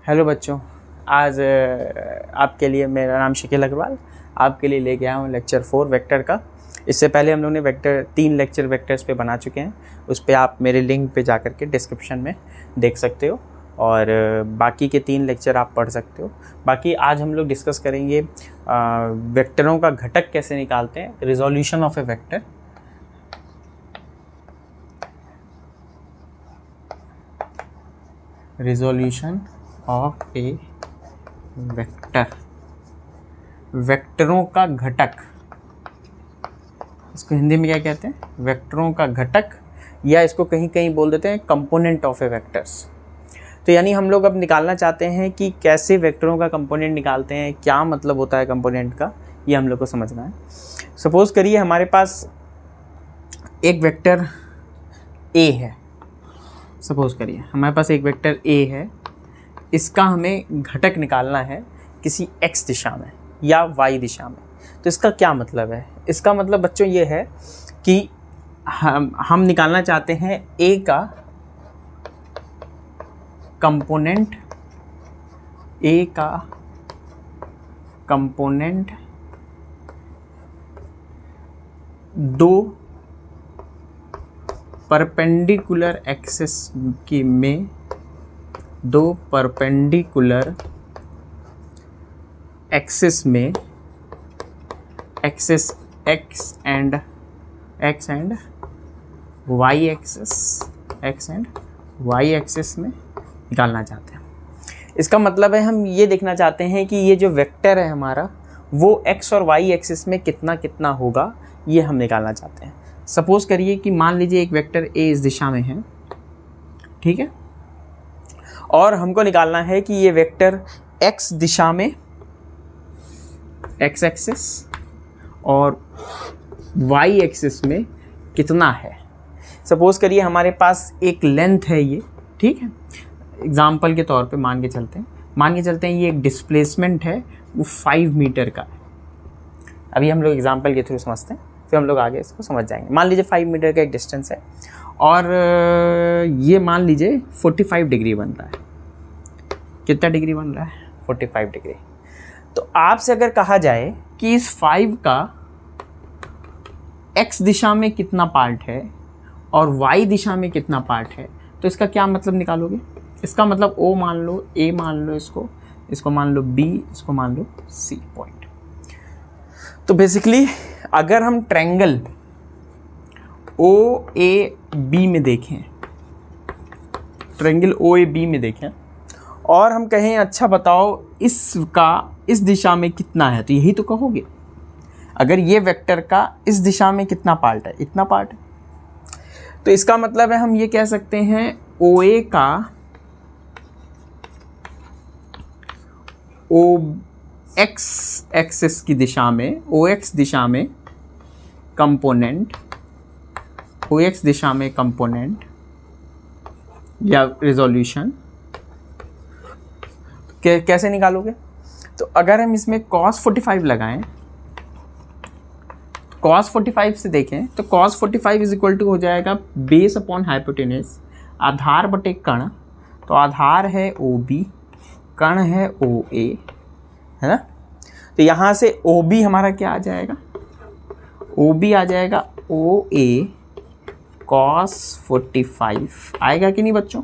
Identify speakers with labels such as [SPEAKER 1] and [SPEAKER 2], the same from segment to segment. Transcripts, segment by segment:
[SPEAKER 1] Hello बच्चों, आज आपके लिए मेरा नाम शकील अग्रवाल आपके लिए लेके आया हूँ लेक्चर 4 वेक्टर का। इससे पहले हम लोगों ने वेक्टर 3 लेक्चर वेक्टर्स पे बना चुके हैं। उस पर आप मेरे लिंक पे जा करके डिस्क्रिप्शन में देख सकते हो और बाकी के 3 लेक्चर आप पढ़ सकते हो। बाकी आज हम लोग डिस्कस करेंगे वेक्टरों का घटक कैसे निकालते हैं, resolution of a vector. Resolution of a vector, वेक्टरों का घटक, इसको हिंदी में क्या कहते हैं? वेक्टरों का घटक, या इसको कहीं कहीं बोल देते हैं कंपोनेंट ऑफ ए वेक्टर्स। तो यानी हम लोग अब निकालना चाहते हैं कि कैसे वेक्टरों का कंपोनेंट निकालते हैं, क्या मतलब होता है कंपोनेंट का, ये हम लोग को समझना है। सपोज करिए हमारे पास एक वेक्टर ए है। सपोज करिए हमारे पास एक वेक्टर ए है, इसका हमें घटक निकालना है किसी x दिशा में या y दिशा में। तो इसका क्या मतलब है? इसका मतलब बच्चों ये है कि हम निकालना चाहते हैं a का कंपोनेंट, a का कंपोनेंट दो परपेंडिकुलर एक्सिस की में, दो परपेंडिकुलर एक्सिस में, axis x and y axis में निकालना चाहते हैं। इसका मतलब है हम ये देखना चाहते हैं कि ये जो वेक्टर है हमारा वो x और y एक्सिस में कितना कितना होगा, ये हम निकालना चाहते हैं। सपोज करिए कि मान लीजिए एक वेक्टर a इस दिशा में है, ठीक है, और हमको निकालना है कि ये वेक्टर x दिशा में, x एक्सिस और y एक्सिस में कितना है। सपोज करिए हमारे पास एक लेंथ है ये, ठीक है, एग्जाम्पल के तौर पे मान के चलते हैं ये एक डिस्प्लेसमेंट है, वो 5 मीटर का है। अभी हम लोग एग्जाम्पल के थ्रू समझते हैं, फिर हम लोग आगे इसको समझ जाएंगे। मान लीजिए 5 मीटर का एक डिस्टेंस है और ये मान लीजिए 45 डिग्री बन रहा है। कितना डिग्री बन रहा है? 45 डिग्री। तो आपसे अगर कहा जाए कि इस 5 का x दिशा में कितना पार्ट है और y दिशा में कितना पार्ट है, तो इसका क्या मतलब निकालोगे? इसका मतलब O मान लो, A मान लो, इसको मान लो B, इसको मान लो C पॉइंट। तो बेसिकली अगर हम ट्रायंगल OAB में देखें, ट्रायंगल OAB में देखें और हम कहें अच्छा बताओ इसका इस दिशा में कितना है, तो यही तो कहोगे। अगर ये वेक्टर का इस दिशा में कितना पार्ट है, इतना पार्ट है, तो इसका मतलब है हम ये कह सकते हैं OA का OX एक्सिस की दिशा में, OX दिशा में कंपोनेंट, OX दिशा में कंपोनेंट या रिजोल्यूशन कैसे निकालोगे? तो अगर हम इसमें cos 45 लगाएं, cos 45 से देखें तो cos 45 इज इक्वल टू हो जाएगा बेस अपॉन हाइपोटेनस, आधार बटे कर्ण। तो आधार है OB, कर्ण है OA, है ना। तो यहाँ से OB हमारा क्या आ जाएगा? OB आ जाएगा OA cos 45 आएगा कि नहीं बच्चों?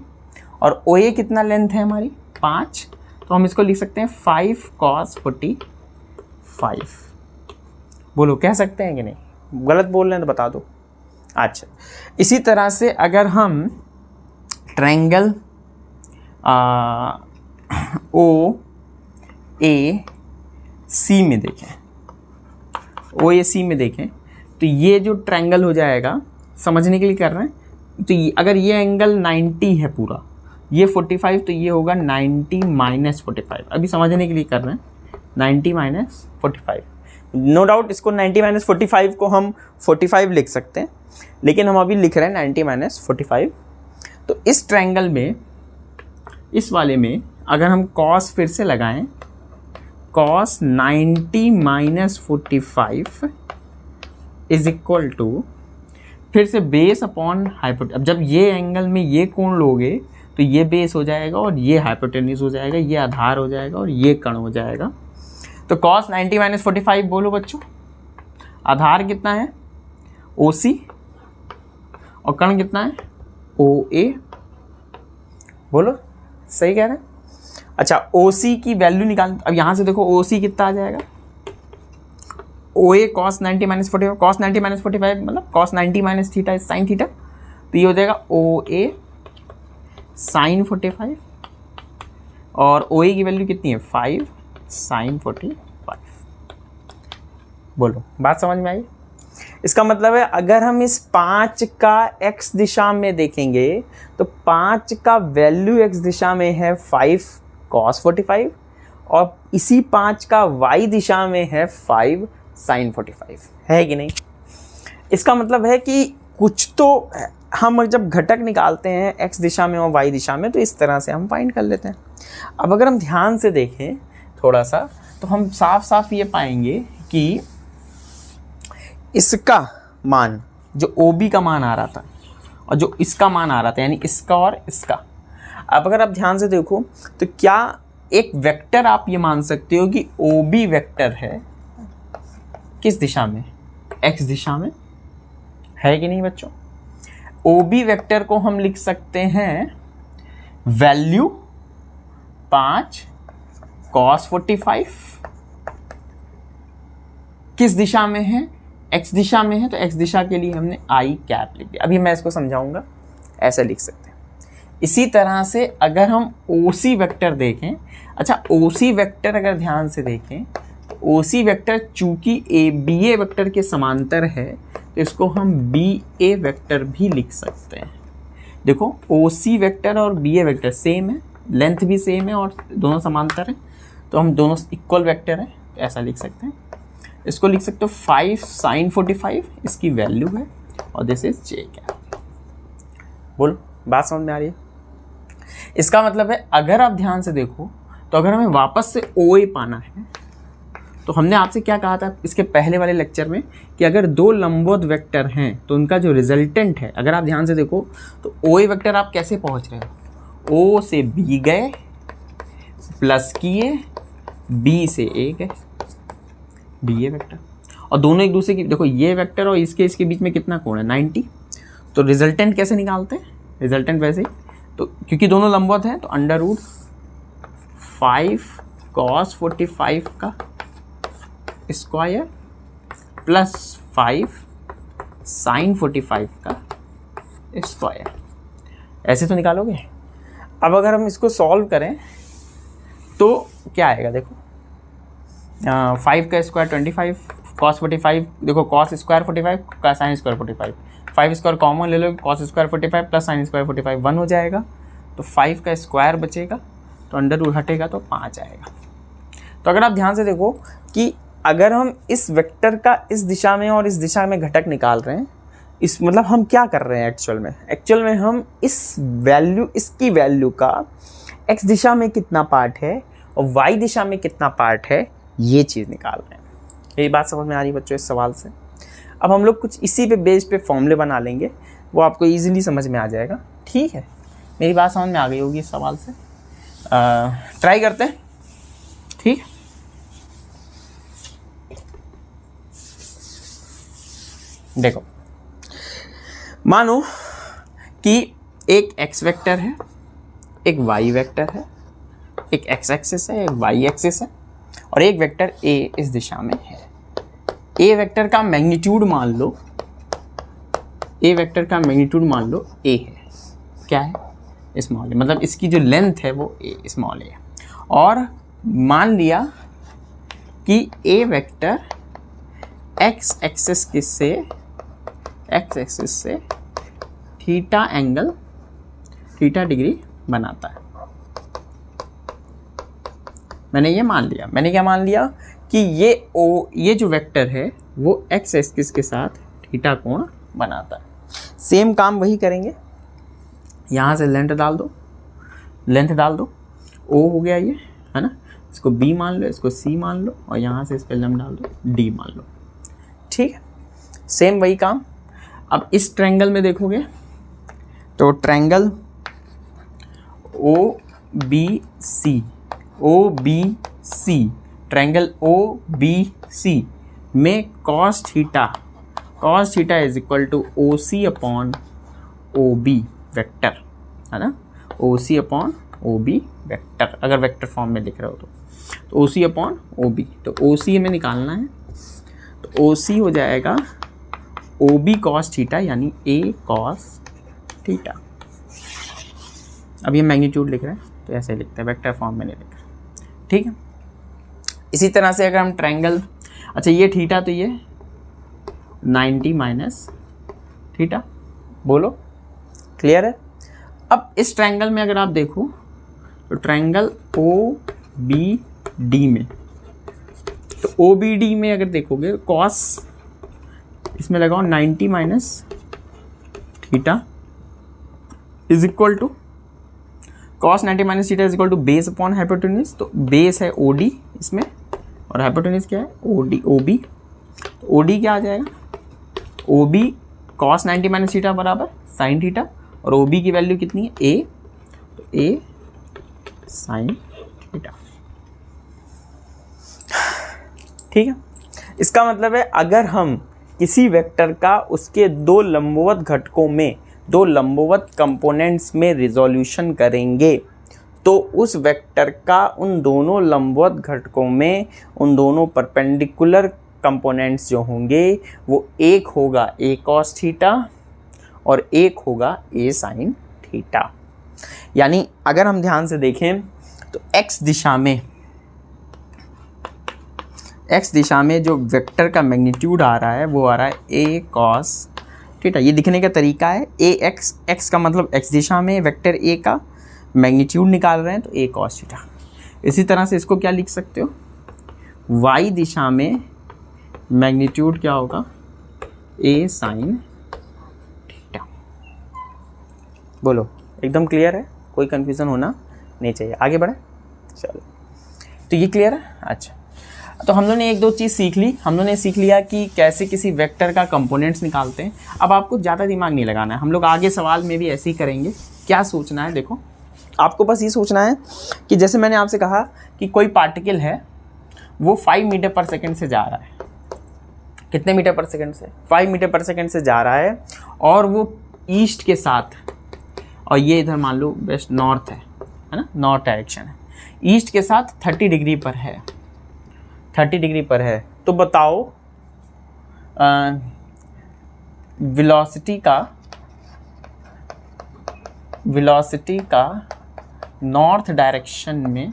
[SPEAKER 1] और OA कितना लेंथ है हमारी? 5, तो हम इसको लिख सकते हैं 5 cos 45। बोलो, कह सकते हैं कि नहीं? गलत बोल रहे हैं तो बता दो। अच्छा, इसी तरह से अगर हम ट्रायंगल OAC में देखें, OAC में देखें तो ये जो ट्रायंगल हो जाएगा, समझने के लिए कर रहे हैं, तो अगर ये एंगल 90 है पूरा, ये 45, तो ये होगा 90 माइनस 45। अभी समझने के लिए कर रहे हैं 90 माइनस 45। नो डाउट इसको 90 माइनस 45 को हम 45 लिख सकते हैं, लेकिन हम अभी लिख रहे हैं 90 माइनस 45। तो इस ट्रायंगल में, इस वाले में अगर हम cos फिर से लगाएं, cos 90 minus 45 is equal to, फिर से बेस अपॉन हाइपोटेनस। अब जब ये एंगल में ये कोण लोगे तो तो ये बेस हो जाएगा और ये हाइपोटेन्यूज हो जाएगा, ये आधार हो जाएगा और ये कण हो जाएगा। तो cos 90 - 45 बोलो बच्चों, आधार कितना है OC और कण कितना है OA, बोलो सही कह रहे हैं। अच्छा OC की वैल्यू निकाल, अब यहाँ से देखो OC कितना आ जाएगा, OA cos 90 - 45, cos 90 - 45 मतलब cos 90 - थीटा साइन थीटा, तो ये हो जाएगा OA साइन 45 और OA की वैल्यू कितनी है 5 साइन 45। बोलो बात समझ में आई। इसका मतलब है अगर हम इस 5 का x दिशा में देखेंगे तो 5 का वैल्यू x दिशा में है 5 cos 45 और इसी 5 का y दिशा में है 5 sin 45, है कि नहीं। इसका मतलब है कि कुछ तो हम जब घटक निकालते हैं x दिशा में और y दिशा में तो इस तरह से हम फाइंड कर लेते हैं। अब अगर हम ध्यान से देखें थोड़ा सा तो हम साफ साफ ये पाएंगे कि इसका मान जो OB का मान आ रहा था और जो इसका मान आ रहा था, यानी इसका और इसका, अब अगर आप ध्यान से देखो तो क्या एक वेक्टर आप ये मान सकते हो कि OB वेक्टर है किस दिशा में, x दिशा में, है कि नहीं बच्चों। OB वेक्टर को हम लिख सकते हैं वैल्यू 5 cos 45 किस दिशा में है, x दिशा में है, तो x दिशा के लिए हमने I कैप लिख दिया। अभी मैं इसको समझाऊंगा, ऐसा लिख सकते हैं। इसी तरह से अगर हम OC वेक्टर देखें, अच्छा OC वेक्टर अगर ध्यान से देखें तो OC वेक्टर चूंकि BA वेक्टर के समांतर है तो इसको हम BA वेक्टर भी लिख सकते हैं। देखो OC वेक्टर और BA वेक्टर सेम है, लेंथ भी सेम है और दोनों समांतर हैं, तो हम दोनों इक्वल वेक्टर हैं, तो ऐसा लिख सकते हैं। इसको लिख सकते हो 5 sin 45 इसकी वैल्यू है और दिस इज J कैप। बोलो बात समझ में आ रही है। इसका मतलब है अगर आप ध्यान से देखो तो अगर हमें वापस से OA पाना है तो हमने आपसे क्या कहा था इसके पहले वाले लेक्चर में कि अगर दो लंबवत वेक्टर हैं तो उनका जो रिजल्टेंट है, अगर आप ध्यान से देखो तो OA वेक्टर आप कैसे पहुंच रहे हो, O से B गए प्लस किए, B से A गए, BA वेक्टर, और दोनों एक दूसरे की, देखो ये वेक्टर और इसके बीच में कितना कोण है 90, तो रिजल्टेंट कैसे निकालते हैं, रिजल्टेंट वैसे ही, तो क्योंकि दोनों लंबवत हैं तो √5 cos 45 का स्क्वायर प्लस 5 sin 45 का स्क्वायर, ऐसे तो निकालोगे। अब अगर हम इसको सॉल्व करें तो क्या आएगा, देखो 5 का स्क्वायर 25 cos 45, देखो cos स्क्वायर 45 का sin स्क्वायर 45, 5 स्क्वायर कॉमन ले लो, cos square 45 plus sin square 45 1 हो जाएगा, तो 5 का स्क्वायर बचेगा तो अंडर हटेगा तो 5 आएगा। तो अगर आप ध्यान से देखो कि अगर हम इस वेक्टर का इस दिशा में और इस दिशा में घटक निकाल रहे हैं, इस मतलब हम क्या कर रहे हैं एक्चुअल में हम इस वैल्यू, इसकी वैल्यू का x दिशा में कितना पार्ट है और y दिशा में कितना पार्ट है ये चीज़ निकाल रहे हैं। यही बात समझ में आ रही है बच्चों इस सवाल से। अब हम लोग कुछ इसी पे बेस पे फॉर्मूले बना लेंगे, वो आपको इजीली समझ में आ जाएगा। ठीक है, मेरी बात समझ में आ गई होगी इस सवाल से। ट्राई करते हैं, ठीक। देखो मानो कि एक x वेक्टर है, एक y वेक्टर है, एक x एक्सिस है, एक y एक्सिस है और एक वेक्टर a इस दिशा में है। a वेक्टर का मैग्नीट्यूड मान लो, a वेक्टर का मैग्नीट्यूड मान लो a है, क्या है स्मॉल a, मतलब इसकी जो लेंथ है वो a स्मॉल a है। और मान लिया कि a वेक्टर x एक्सिस से थीटा एंगल, थीटा डिग्री बनाता है। मैंने ये मान लिया, मैंने क्या मान लिया कि ये जो वेक्टर है वो x एक्सिस के साथ थीटा कोण बनाता है। सेम काम वही करेंगे, यहाँ से लेंथ डाल दो, O हो गया ये, है ना, इसको B मान लो, इसको C मान लो और यहाँ से इस पर लंब डाल दो, D मान लो। ठीक है, सेम वही काम। अब इस ट्रायंगल में देखोगे तो ट्रायंगल OBC ट्रायंगल OBC में cos theta is equal to OC upon OB vector, है ना, OC अपॉन OB वेक्टर, अगर वेक्टर फॉर्म में लिख रहे हो तो OC अपॉन OB। तो OC हमें निकालना है, तो OC हो जाएगा OB cos थीटा यानी A cos थीटा। अब ये मैग्नीट्यूड लिख रहे हैं तो ऐसे लिखते हैं, वेक्टर फॉर्म में नहीं लिख रहे, ठीक है। इसी तरह से अगर हम ट्रायंगल, अच्छा ये थीटा तो ये 90 माइनस थीटा, बोलो क्लियर है। अब इस ट्रायंगल में अगर आप देखो तो ट्रायंगल OBD में, तो OBD में अगर देखोगे कॉस इसमें लगाओ 90 minus theta is equal to cos 90 minus theta is equal to base upon hypotenuse. तो बेस है OD इसमें और हाइपोटेन्यूज क्या है OB। तो OD क्या आ जाएगा, OB कॉस 90 माइनस थीटा बराबर साइन थीटा, और OB की वैल्यू कितनी है A, तो A साइन थीटा, ठीक है। इसका मतलब है अगर हम किसी वेक्टर का उसके दो लंबवत घटकों में, दो लंबवत कंपोनेंट्स में रिजोल्यूशन करेंगे तो उस वेक्टर का उन दोनों लंबवत घटकों में उन दोनों परपेंडिकुलर कंपोनेंट्स जो होंगे वो एक होगा A cos थीटा और एक होगा A sin थीटा। यानी अगर हम ध्यान से देखें तो x दिशा में जो वेक्टर का मैग्नीट्यूड आ रहा है वो आ रहा है A cos थीटा। ये दिखने का तरीका है, x का मतलब x दिशा में वेक्टर A का मैग्नीट्यूड निकाल रहे हैं तो A cos थीटा। इसी तरह से इसको क्या लिख सकते हो, y दिशा में मैग्नीट्यूड क्या होगा A sin थीटा। बोलो एकदम क्लियर है, कोई कंफ्यूजन होना नहीं चाहिए, आगे बढ़े। चलो तो ये क्लियर है। अच्छा तो हम लोगों ने एक दो चीज़ सीख ली, हम लोगों ने सीख लिया कि कैसे किसी वेक्टर का कंपोनेंट्स निकालते हैं। अब आपको ज़्यादा दिमाग नहीं लगाना है, हम लोग आगे सवाल में भी ऐसे ही करेंगे। क्या सोचना है, देखो आपको बस ये सोचना है कि जैसे मैंने आपसे कहा कि कोई पार्टिकल है वो 5 मीटर पर सेकेंड से जा रहा है, कितने मीटर पर सेकेंड से, 5 मीटर पर सेकेंड से जा रहा है, और वो ईस्ट के साथ, और ये इधर मान लो वेस्ट नॉर्थ है ना, नॉर्थ डायरेक्शन है, ईस्ट के साथ 30 डिग्री पर है, 30 डिग्री पर है। तो बताओ वेलोसिटी का नॉर्थ डायरेक्शन में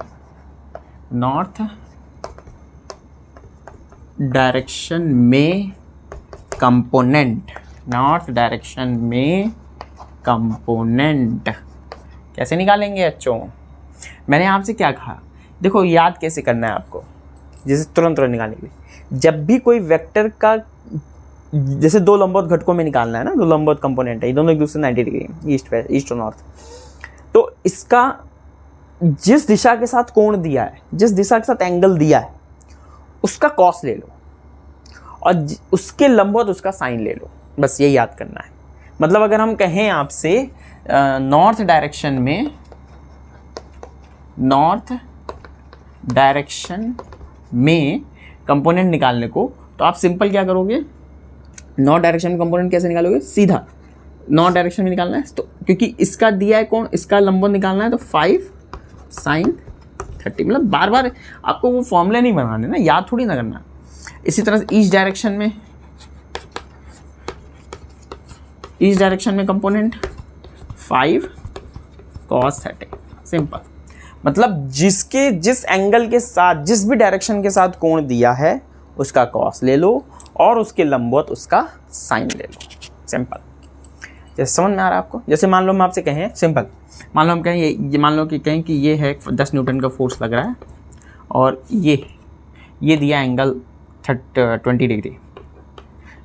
[SPEAKER 1] कंपोनेंट कैसे निकालेंगे बच्चों। मैंने आपसे क्या कहा, देखो याद कैसे करना है आपको, जैसे तुरंत निकालने के लिए, जब भी कोई वेक्टर का जैसे दो लंबवत घटकों में निकालना है ना, दो लंबवत कंपोनेंट है, ये दोनों एक दूसरे 90 डिग्री ईस्ट और नॉर्थ, तो इसका जिस दिशा के साथ कोण दिया है, जिस दिशा के साथ एंगल दिया है उसका कॉस ले लो और उसके लंबवत उसका साइन ले लो, बस यही याद करना है। मतलब अगर हम कहें आपसे नॉर्थ डायरेक्शन में कंपोनेंट निकालने को, तो आप सिंपल क्या करोगे, नॉर्थ डायरेक्शन में कंपोनेंट कैसे निकालोगे, सीधा नॉर्थ डायरेक्शन में निकालना है, तो क्योंकि इसका दिया है कौन, इसका लंबवत निकालना है, तो 5 sin 30, मतलब बार बार आपको वो फॉर्मूले नहीं बनाने ना, याद थोड़ी ना करना। इसी तरह से ईस्ट डायरेक्शन में कंपोनेंट 5 cos 30, सिंपल। मतलब जिस एंगल के साथ, जिस भी डायरेक्शन के साथ कोण दिया है उसका कॉस ले लो और उसके लंबवत उसका साइन ले लो, सिंपल। जैसे समझ में आ रहा है आपको। जैसे मान लो हम आपसे कहें, सिंपल मान लो हम कहें ये मान लो कि कहें कि ये है 10 न्यूटन का फोर्स लग रहा है और ये दिया एंगल 20 डिग्री,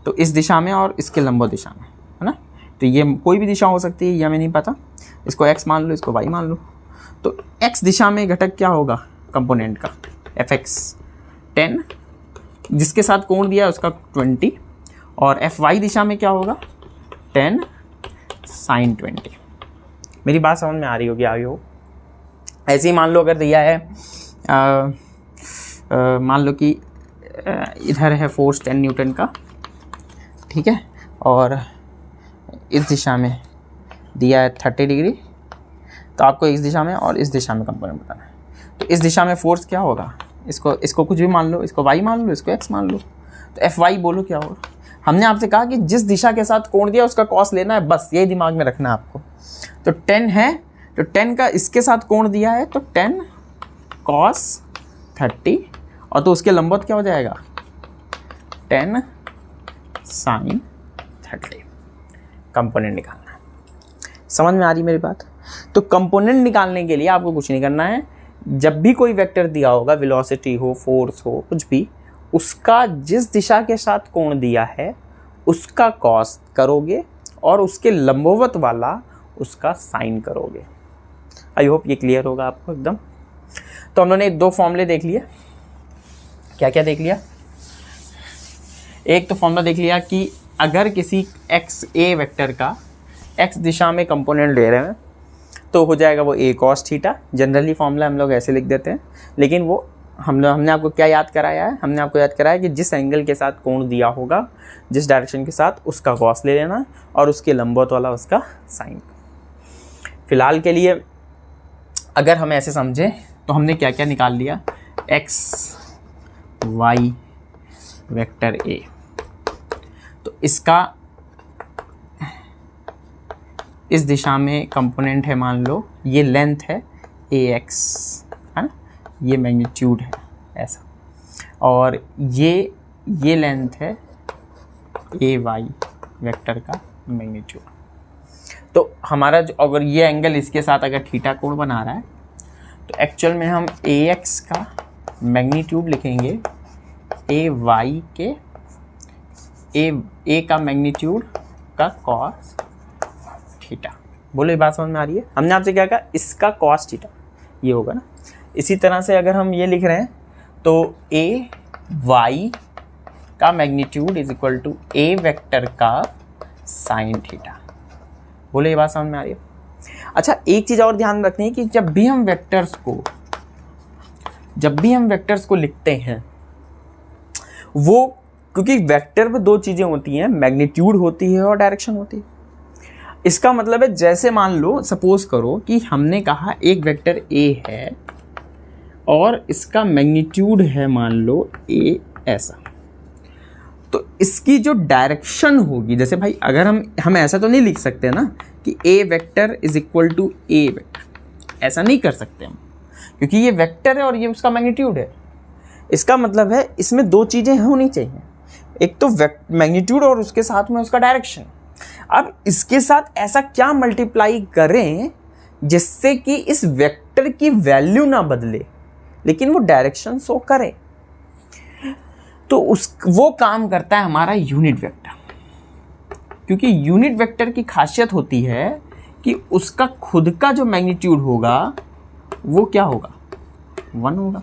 [SPEAKER 1] तो इस दिशा में और इसके लंबवत दिशा में, है ना। तो ये कोई भी दिशा हो सकती है, ये हमें नहीं पता, इसको x मान लो, इसको y मान लो। तो x दिशा में घटक क्या होगा कंपोनेंट का, fx 10, जिसके साथ कोण दिया है उसका 20, और fy दिशा में क्या होगा 10 sin 20। मेरी बात समझ में आ रही होगी, आगे हो ऐसे ही मान लो अगर दिया है मान लो कि इधर है फोर्स 10 न्यूटन का, ठीक है, और इस दिशा में दिया है 30 डिग्री, तो आपको इस दिशा में और इस दिशा में कंपोनेंट बताना है। तो इस दिशा में फोर्स क्या होगा, इसको कुछ भी मान लो, इसको y मान लो, इसको x मान लो, तो Fy बोलो क्या होगा। हमने आपसे कहा कि जिस दिशा के साथ कोण दिया उसका कॉस लेना है, बस यही दिमाग में रखना है आपको। तो 10 है, तो 10 का इसके साथ कोण दिया है, तो 10 cos 30, और तो उसके लंबवत क्या हो जाएगा 10 sin 30। कंपोनेंट निकालना है, समझ में आ रही मेरी बात। तो कंपोनेंट निकालने के लिए आपको कुछ नहीं करना है, जब भी कोई वेक्टर दिया होगा, वेलोसिटी हो, फोर्स हो, कुछ भी, उसका जिस दिशा के साथ कोण दिया है उसका कॉस करोगे और उसके लंबवत वाला उसका साइन करोगे। आई होप ये क्लियर होगा आपको एकदम। तो हम लोगों ने 2 फॉर्मूले देख लिए। क्या क्या देख लिया? एक तो फॉर्मूला देख लिया कि अगर किसी एक्स ए वेक्टर का एक्स दिशा में कंपोनेंट ले रहे हैं तो हो जाएगा वो ए कॉस थीटा। जनरली फॉर्मूला हम लोग ऐसे लिख देते हैं, लेकिन वो हमने आपको क्या याद कराया है? हमने आपको याद कराया कि जिस एंगल के साथ कोण दिया होगा, जिस डायरेक्शन के साथ, उसका कॉस ले लेना और उसके लंबवत वाला उसका साइन। फिलहाल के लिए अगर हम ऐसे समझें तो हमने क्या क्या निकाल लिया, एक्स वाई वेक्टर ए, तो इसका इस दिशा में कंपोनेंट है, मान लो ये लेंथ है ए एक्स, है ना, ये मैग्नीट्यूड है ऐसा, और ये लेंथ है ए वाई वेक्टर का मैग्नीट्यूड। तो हमारा जो अगर ये एंगल इसके साथ अगर थीटा कोण बना रहा है तो एक्चुअल में हम ए एक्स का मैग्नीट्यूड लिखेंगे ए वाई के ए का मैग्नीट्यूड का कॉस थीटा। बोलो ये बात समझ में आ रही है? हमने आपसे क्या कहा, इसका कॉस थीटा ये होगा ना। इसी तरह से अगर हम ये लिख रहे हैं तो ए वाई का magnitude is equal to A vector का साइन थीटा। बोले ये बात समझ में आ रही है? अच्छा, एक चीज़ और ध्यान रखनी है कि जब भी हम वेक्टर्स को लिखते हैं, वो क्योंकि वेक्टर में 2 चीज़ें होती हैं, मैग्नीट्यूड होती है और डायरेक्शन होती है। इसका मतलब है जैसे मान लो, सपोज करो कि हमने कहा एक वेक्टर ए है और इसका मैग्नीट्यूड है मान लो ए ऐसा, तो इसकी जो डायरेक्शन होगी, जैसे भाई अगर हम ऐसा तो नहीं लिख सकते ना कि A vector is equal to A vector, ऐसा नहीं कर सकते हम, क्योंकि ये वेक्टर है और ये उसका मैग्नीट्यूड है। इसका मतलब है इसमें 2 चीज़ें होनी चाहिए, एक तो मैग्नीट्यूड और उसके साथ में उसका डायरेक्शन। अब इसके साथ ऐसा क्या मल्टीप्लाई करें जिससे कि इस वेक्टर की वैल्यू ना बदले लेकिन वो डायरेक्शन शो करे, तो वो काम करता है हमारा यूनिट वेक्टर। क्योंकि यूनिट वेक्टर की खासियत होती है कि उसका खुद का जो मैग्नीट्यूड होगा वो क्या होगा, 1 होगा।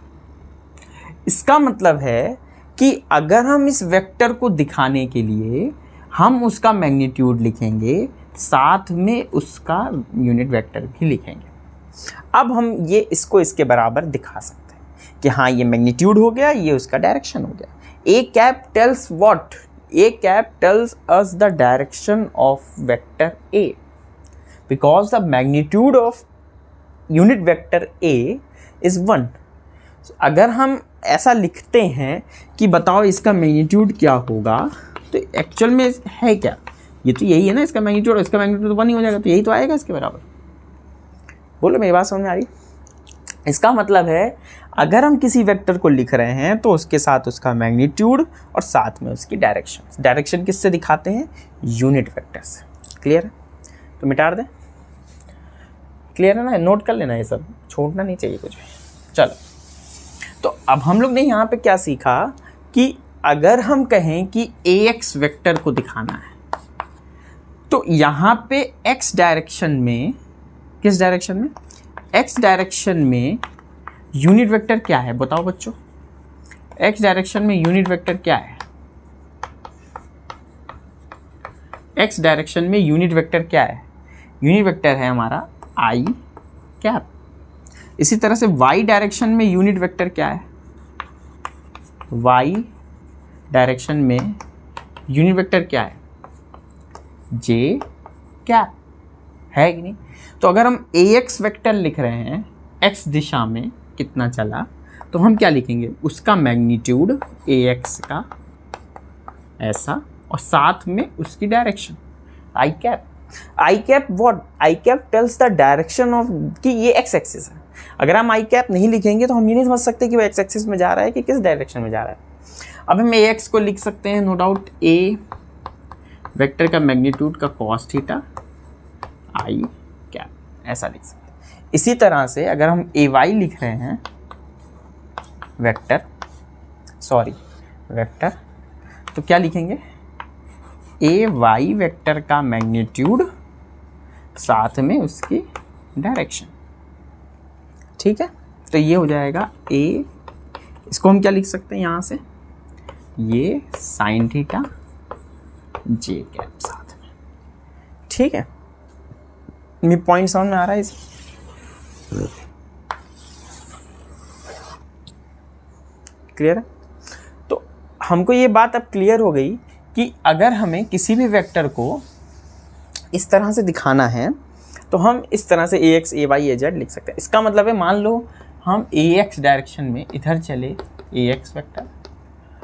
[SPEAKER 1] इसका मतलब है कि अगर हम इस वेक्टर को दिखाने के लिए हम उसका मैग्नीट्यूड लिखेंगे, साथ में उसका यूनिट वेक्टर भी लिखेंगे। अब हम ये इसको इसके बराबर दिखा सकते हैं कि हाँ ये मैग्नीट्यूड हो गया, ये उसका डायरेक्शन हो गया। A cap tells what? A cap tells us the direction of vector A, because the magnitude of unit vector A is 1. अगर हम ऐसा लिखते हैं कि बताओ इसका मैग्नीट्यूड क्या होगा, तो एक्चुअल में है क्या, ये तो यही है ना, इसका मैग्नीट्यूड और इसका मैग्नीट्यूड तो 1 ही हो जाएगा, तो यही तो आएगा इसके बराबर। बोलो मेरी बात समझ में आ रही? इसका मतलब है अगर हम किसी वेक्टर को लिख रहे हैं तो उसके साथ उसका मैग्नीट्यूड और साथ में उसकी डायरेक्शन किससे दिखाते हैं, यूनिट वेक्टर से। क्लियर है? तो मिटा दें, क्लियर है ना? नोट कर लेना, ये सब छोड़ना नहीं चाहिए कुछ भी। चलो, तो अब हम लोग ने यहाँ पे क्या सीखा कि अगर हम कहें कि AX वेक्टर को दिखाना है तो यहाँ पे X डायरेक्शन में, किस डायरेक्शन में, X डायरेक्शन में यूनिट वेक्टर क्या है बताओ बच्चों? X डायरेक्शन में यूनिट वेक्टर क्या है? X डायरेक्शन में यूनिट वेक्टर क्या है? यूनिट वेक्टर है हमारा I कैप। इसी तरह से y डायरेक्शन में यूनिट वेक्टर क्या है, y डायरेक्शन में यूनिट वेक्टर क्या है, j कैप, है कि नहीं। तो अगर हम ax वेक्टर लिख रहे हैं x दिशा में कितना चला, तो हम क्या लिखेंगे, उसका मैग्नीट्यूड ax का ऐसा और साथ में उसकी direction I cap. I cap what, I cap tells the direction of, कि ये एक्स एक्सिस है। अगर हम आई कैप नहीं लिखेंगे तो हम ये नहीं समझ सकते कि वो एक्स एक्सिस में जा रहा है कि किस डायरेक्शन में जा रहा है। अब हम ax को लिख सकते हैं नो डाउट a वेक्टर का मैग्नीट्यूड का कॉस थीटा आई कैप, ऐसा लिख सकते हैं। इसी तरह से अगर हम ay लिख रहे हैं वेक्टर, तो क्या लिखेंगे, ay वेक्टर का मैग्नीट्यूड साथ में उसकी डायरेक्शन, ठीक है। तो ये हो जाएगा a, इसको हम क्या लिख सकते हैं यहाँ से, ये साइन थीटा j कैप साथ में, ठीक है। ये पॉइंट समझ में आ रहा है इस, क्लियर है। तो हमको ये बात अब क्लियर हो गई कि अगर हमें किसी भी वेक्टर को इस तरह से दिखाना है तो हम इस तरह से ax ay az लिख सकते हैं। इसका मतलब है मान लो हम ax डायरेक्शन में इधर चले ax वेक्टर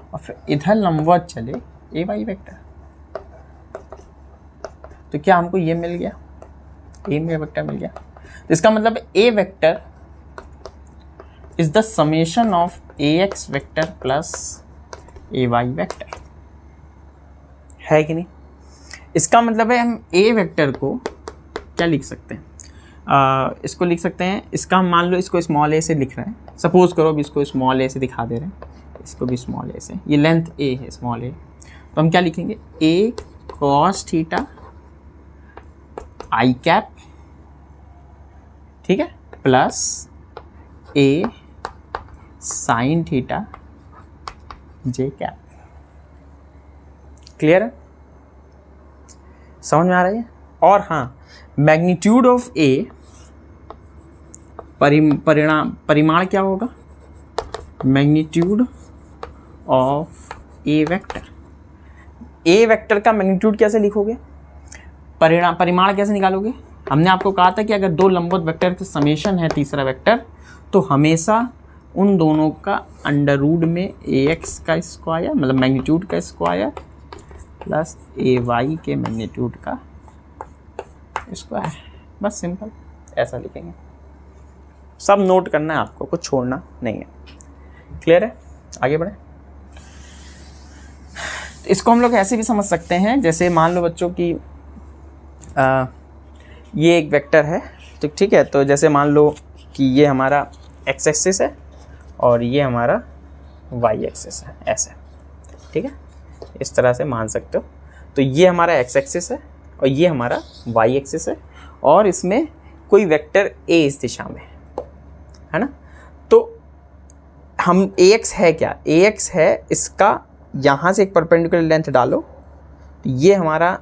[SPEAKER 1] और फिर इधर लंबवत चले ay वेक्टर, तो क्या हमको ये मिल गया, a में वेक्टर मिल गया। तो इसका मतलब a vector is the summation of ax vector plus ay vector, है कि नहीं। इसका मतलब है हम a वेक्टर को क्या लिख सकते हैं, इसको लिख सकते हैं, इसका हम मान लो इसको स्मॉल a से लिख रहे हैं, सपोज करो अभी इसको स्मॉल a से दिखा दे रहे हैं, इसको भी स्मॉल a से, ये लेंथ a है स्मॉल a, तो हम क्या लिखेंगे, a cos theta I cap, ठीक है, plus a sine theta j cap. Clear है, समझ में आ रही है। और हाँ, मैग्नीट्यूड ऑफ a परिमाण क्या होगा, magnitude of a vector, a vector का मैग्नीट्यूड कैसे लिखोगे, परिमाण कैसे निकालोगे। हमने आपको कहा था कि अगर दो लंबवत वेक्टर का समेशन है तीसरा वेक्टर, तो हमेशा उन दोनों का अंडर रूट में ax का स्क्वायर, मतलब मैग्नीट्यूड का स्क्वायर प्लस ay के मैग्नीट्यूड का स्क्वायर, बस सिंपल ऐसा लिखेंगे। सब नोट करना है आपको, कुछ छोड़ना नहीं है। क्लियर है, आगे बढ़े। इसको हम लोग ऐसे भी समझ सकते हैं, जैसे मान लो बच्चों की ये एक वेक्टर है, तो ठीक है, तो जैसे मान लो कि ये हमारा x एक्सिस है और ये हमारा y एक्सिस है, ऐसे, ठीक है, इस तरह से मान सकते हो। तो ये हमारा x एक्सिस है और ये हमारा y एक्सिस है और इसमें कोई वेक्टर a इस दिशा में है ना। तो हम ax है क्या, ax है इसका, यहाँ से एक परपेंडिकुलर लेंथ डालो, तो ये हमारा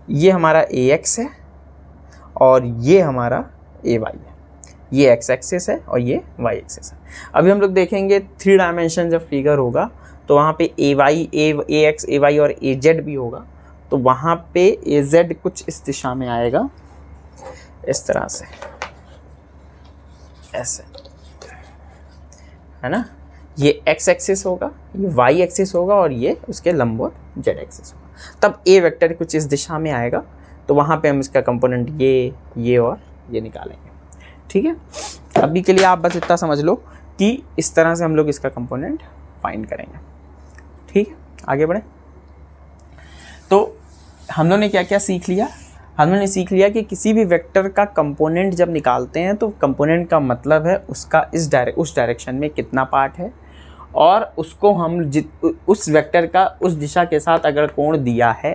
[SPEAKER 1] ax है और ये हमारा ay है, ये x एक्सिस है और ये y एक्सिस है। अभी हम लोग देखेंगे 3 डायमेंशन जब फिगर होगा तो वहाँ पे ax, ay और az भी होगा, तो वहाँ पे az कुछ इस दिशा में आएगा, इस तरह से, ऐसे, है ना। ये x एक्सिस होगा, ये y एक्सिस होगा और ये उसके लंबवत z एक्सिस होगा। तब a वेक्टर कुछ इस दिशा में आएगा, तो वहाँ पे हम इसका कंपोनेंट ये और ये निकालेंगे, ठीक है। अभी के लिए आप बस इतना समझ लो कि इस तरह से हम लोग इसका कंपोनेंट फाइंड करेंगे, ठीक है। आगे बढ़े। तो हम लोग ने क्या क्या सीख लिया, हम लोगों ने सीख लिया कि किसी भी वेक्टर का कंपोनेंट जब निकालते हैं तो कंपोनेंट का मतलब है उसका उस डायरेक्शन में कितना पार्ट है, और उसको हम उस वेक्टर का उस दिशा के साथ अगर कोण दिया है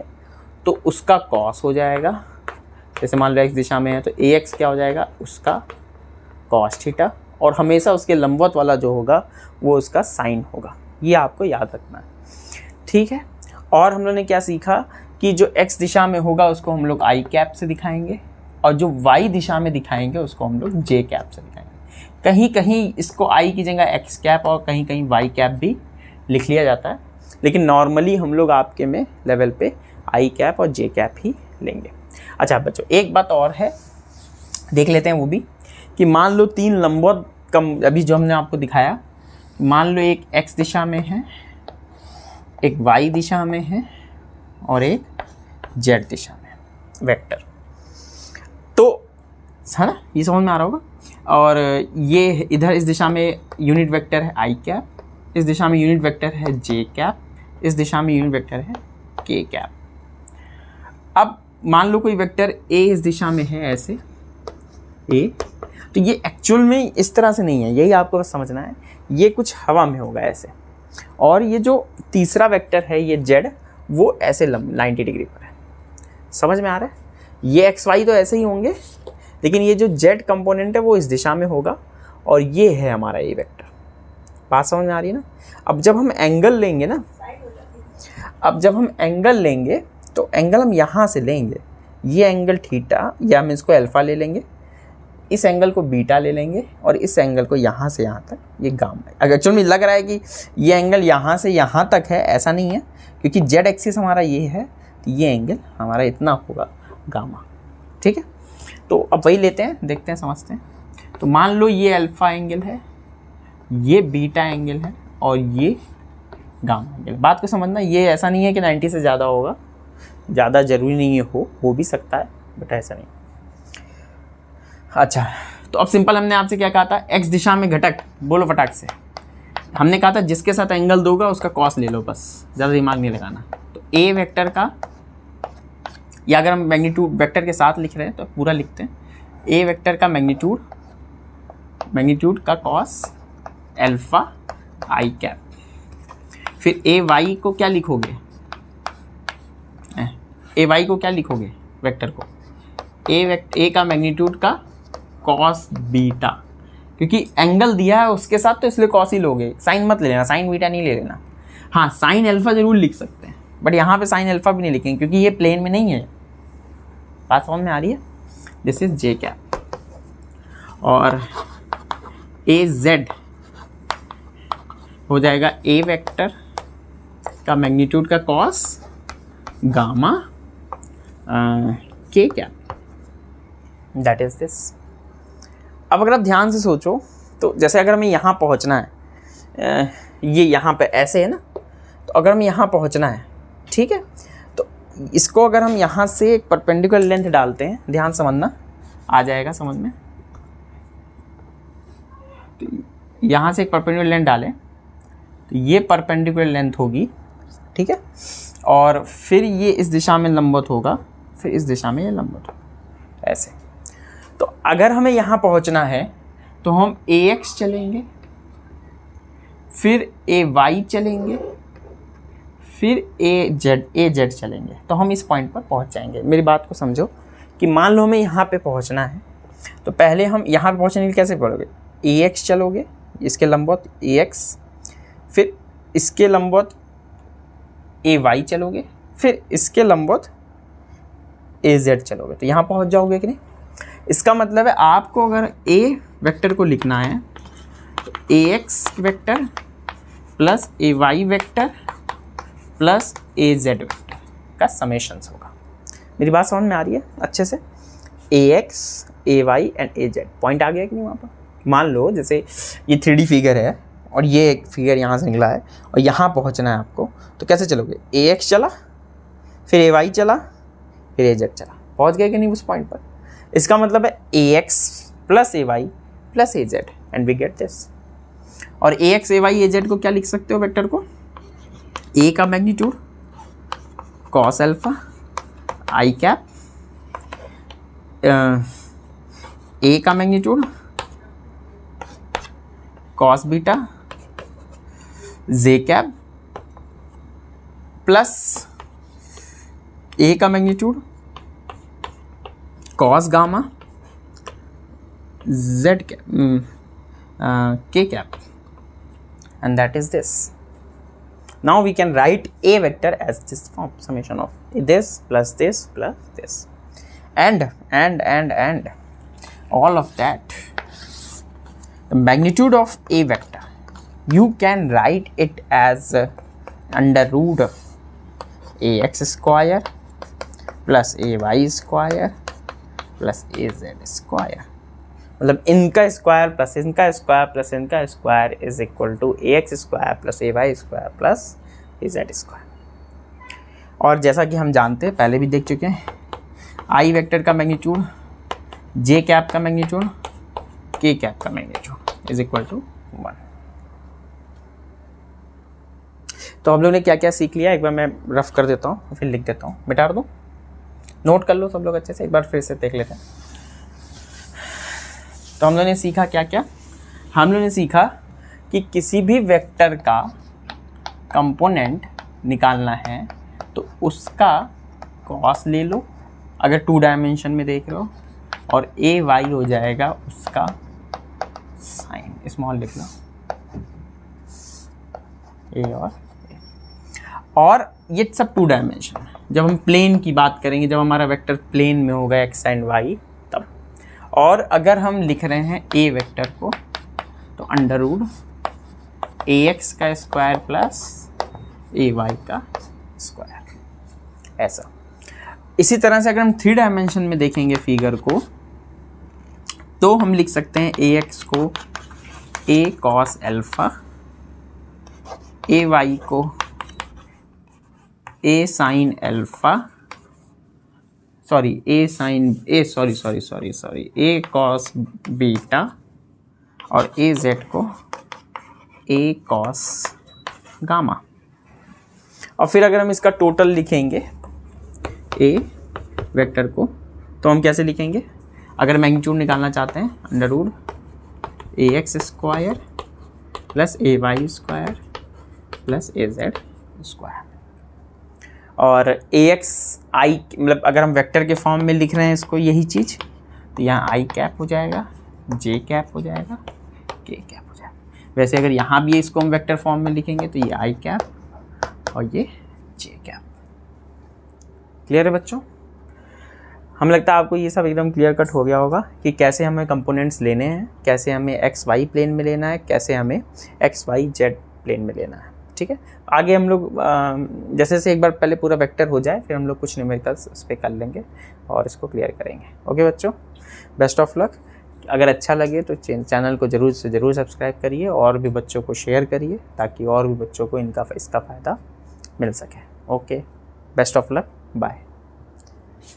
[SPEAKER 1] तो उसका कॉस हो जाएगा। जैसे मान लो x दिशा में है तो ax क्या हो जाएगा, उसका कॉस थीटा, और हमेशा उसके लंबवत वाला जो होगा वो उसका साइन होगा। ये आपको याद रखना है, ठीक है। और हम लोगों ने क्या सीखा कि जो x दिशा में होगा उसको हम लोग आई कैप से दिखाएंगे, और जो y दिशा में दिखाएंगे उसको हम लोग j कैप से दिखाएंगे। कहीं कहीं इसको i की जगह x कैप और कहीं कहीं y कैप भी लिख लिया जाता है, लेकिन नॉर्मली हम लोग आपके में लेवल पे i कैप और j कैप ही लेंगे। अच्छा बच्चों, एक बात और है, देख लेते हैं वो भी, कि मान लो 3 लंबवत कम, अभी जो हमने आपको दिखाया, मान लो एक x दिशा में है, एक y दिशा में है और एक z दिशा में वेक्टर। तो है ना, ये समझ में आ रहा होगा। और ये इधर इस दिशा में यूनिट वेक्टर है i कैप, इस दिशा में यूनिट वेक्टर है j कैप, इस दिशा में यूनिट वेक्टर है k कैप। अब मान लो कोई वेक्टर a इस दिशा में है ऐसे a, तो ये एक्चुअल में इस तरह से नहीं है, यही आपको बस समझना है, ये कुछ हवा में होगा ऐसे। और ये जो तीसरा वेक्टर है ये z, वो ऐसे 90 डिग्री पर है। समझ में आ रहा है? ये एक्स वाई तो ऐसे ही होंगे, लेकिन ये जो z कंपोनेंट है वो इस दिशा में होगा और ये है हमारा ये वेक्टर। बात समझ में आ रही है ना? अब जब हम एंगल लेंगे ना, तो एंगल हम यहाँ से लेंगे, ये एंगल थीटा, या हम इसको अल्फा ले लेंगे, इस एंगल को बीटा ले लेंगे और इस एंगल को यहाँ से यहाँ तक ये गामा है। अगर एक्चुअली लग रहा है कि ये एंगल यहाँ से यहाँ तक है, ऐसा नहीं है, क्योंकि z एक्सिस हमारा ये है, तो ये एंगल हमारा इतना होगा गामा। ठीक है, तो अब वही लेते हैं, देखते हैं, समझते हैं। तो मान लो ये अल्फा एंगल है, ये बीटा एंगल है और ये गामा एंगल। बात को समझना, ये ऐसा नहीं है कि 90 से ज़्यादा होगा, ज़्यादा ज़रूरी नहीं है, हो भी सकता है, बट ऐसा नहीं। अच्छा, तो अब सिंपल हमने आपसे क्या कहा था, एक्स दिशा में घटक, बोलो फटाक से। हमने कहा था जिसके साथ एंगल दोगा उसका कॉस ले लो, बस ज़्यादा दिमाग नहीं लगाना। तो ए वेक्टर का, या अगर हम मैग्नीट्यूड वेक्टर के साथ लिख रहे हैं तो पूरा लिखते हैं, ए वेक्टर का मैग्नीट्यूड का कॉस अल्फा आई कैप। फिर ए वाई को क्या लिखोगे, ए वाई को क्या लिखोगे वेक्टर को, ए का मैग्नीट्यूड का कॉस बीटा, क्योंकि एंगल दिया है उसके साथ तो इसलिए कॉस ही लोगे, साइन मत ले लेना, साइन बीटा नहीं ले लेना। हाँ, साइन अल्फा जरूर लिख सकते हैं, बट यहाँ पे साइन अल्फा भी नहीं लिखेंगे क्योंकि ये प्लेन में नहीं है। बात समझ में आ रही है? This is J cap. और ए जेड हो जाएगा ए वेक्टर का मैग्नीट्यूड का कॉस गामा के कैप, दैट इज दिस। अब अगर आप ध्यान से सोचो तो जैसे अगर हमें यहाँ पहुँचना है, ये यहाँ पे ऐसे है ना, तो अगर हमें यहाँ पहुँचना है, ठीक है, तो इसको अगर हम यहाँ से एक परपेंडिकुलर लेंथ डालते हैं, ध्यान समझना, आ जाएगा समझ में। तो यहाँ से एक परपेंडिकुलर लेंथ डालें तो ये परपेंडिकुलर लेंथ होगी, ठीक है, और फिर ये इस दिशा में लंबवत होगा, फिर इस दिशा में ये लंबवत होगा, ऐसे। तो अगर हमें यहाँ पहुँचना है तो हम AX चलेंगे, फिर AY चलेंगे, फिर AZ चलेंगे, तो हम इस पॉइंट पर पहुँच जाएंगे। मेरी बात को समझो कि मान लो हमें यहाँ पे पहुँचना है, तो पहले हम यहाँ पे पहुँचने के लिए कैसे पढ़ोगे, AX चलोगे, इसके लंबवत AX, फिर इसके लंबवत AY चलोगे, फिर इसके लंबवत AZ चलोगे, तो यहाँ पहुँच जाओगे कि नहीं। इसका मतलब है आपको अगर A वेक्टर को लिखना है तो AX vector plus AY vector plus AZ vector का समेशंस होगा। मेरी बात समझ में आ रही है अच्छे से? AX, AY and AZ point आ गया कि नहीं वहाँ पर? मान लो जैसे ये 3D फिगर है और ये एक फिगर यहाँ से निकला है और यहाँ पहुँचना है आपको, तो कैसे चलोगे, AX चला, फिर AY चला, फिर AZ चला, पहुँच गए कि नहीं उस पॉइंट पर। इसका मतलब है AX plus AY plus AZ and we get this. और AX, AY, AZ को क्या लिख सकते हो वेक्टर को, A का magnitude cos alpha I cap, A का magnitude cos beta J cap plus A का magnitude cos gamma z k cap, and that is this. Now we can write A vector as this form, summation of this plus this plus this, and all of that, the magnitude of a vector, you can write it as under root ax square plus ay square plus az square, मतलब इनका square plus इनका square plus इनका square is equal to ax square plus ay square plus az square. और जैसा कि हम जानते हैं, पहले भी देख चुके हैं, आई वेक्टर का मैग्नीट्यूड, जे कैप का मैग्नीट्यूड, के कैप का मैग्नीट्यूड इज इक्वल टू 1। तो हम लोग ने क्या क्या सीख लिया, एक बार मैं रफ कर देता हूँ फिर लिख देता हूँ, मिटा दूँ, नोट कर लो सब लोग अच्छे से, एक बार फिर से देख लेते हैं। तो हम लोगों ने सीखा क्या क्या, हम लोगों ने सीखा कि किसी भी वेक्टर का कंपोनेंट निकालना है तो उसका कॉस ले लो अगर 2 डायमेंशन में देख रहे हो, और ए वाई हो जाएगा उसका साइन, स्मॉल लिख लो, ए और ये सब 2 डायमेंशन है। जब हम प्लेन की बात करेंगे, जब हमारा वेक्टर प्लेन में होगा एक्स एंड वाई तब। और अगर हम लिख रहे हैं ए वेक्टर को तो अंडर रूट ए एक्स का स्क्वायर प्लस ए वाई का स्क्वायर, ऐसा। इसी तरह से अगर हम 3 डायमेंशन में देखेंगे फिगर को तो हम लिख सकते हैं ए एक्स को ए कॉस एल्फा, ए वाई को ए साइन एल्फा, ए कॉस बीटा, और ए जेड को ए कॉस गामा। और फिर अगर हम इसका टोटल लिखेंगे ए वेक्टर को तो हम कैसे लिखेंगे, अगर मैग्नीट्यूड निकालना चाहते हैं अंडर रूट ए एक्स स्क्वायर प्लस ए वाई स्क्वायर प्लस ए जेड स्क्वायर। और ए एक्स आई, मतलब अगर हम वेक्टर के फॉर्म में लिख रहे हैं इसको, यही चीज़, तो यहाँ आई कैप हो जाएगा, जे कैप हो जाएगा, के कैप हो जाएगा। वैसे अगर यहाँ भी इसको हम वेक्टर फॉर्म में लिखेंगे तो ये आई कैप और ये जे कैप। क्लियर है बच्चों? हमें लगता है आपको ये सब एकदम क्लियर कट हो गया होगा कि कैसे हमें कंपोनेंट्स लेने हैं, कैसे हमें एक्स वाई प्लेन में लेना है, कैसे हमें एक्स वाई जेड प्लेन में लेना है। ठीक है, आगे हम लोग जैसे से एक बार पहले पूरा वेक्टर हो जाए फिर हम लोग कुछ न्यूमेरिकल्स इस पर कर लेंगे और इसको क्लियर करेंगे। ओके बच्चों, बेस्ट ऑफ लक। अगर अच्छा लगे तो चैनल को ज़रूर से ज़रूर सब्सक्राइब करिए और भी बच्चों को शेयर करिए ताकि और भी बच्चों को इसका फ़ायदा मिल सके। Okay, best of luck, bye.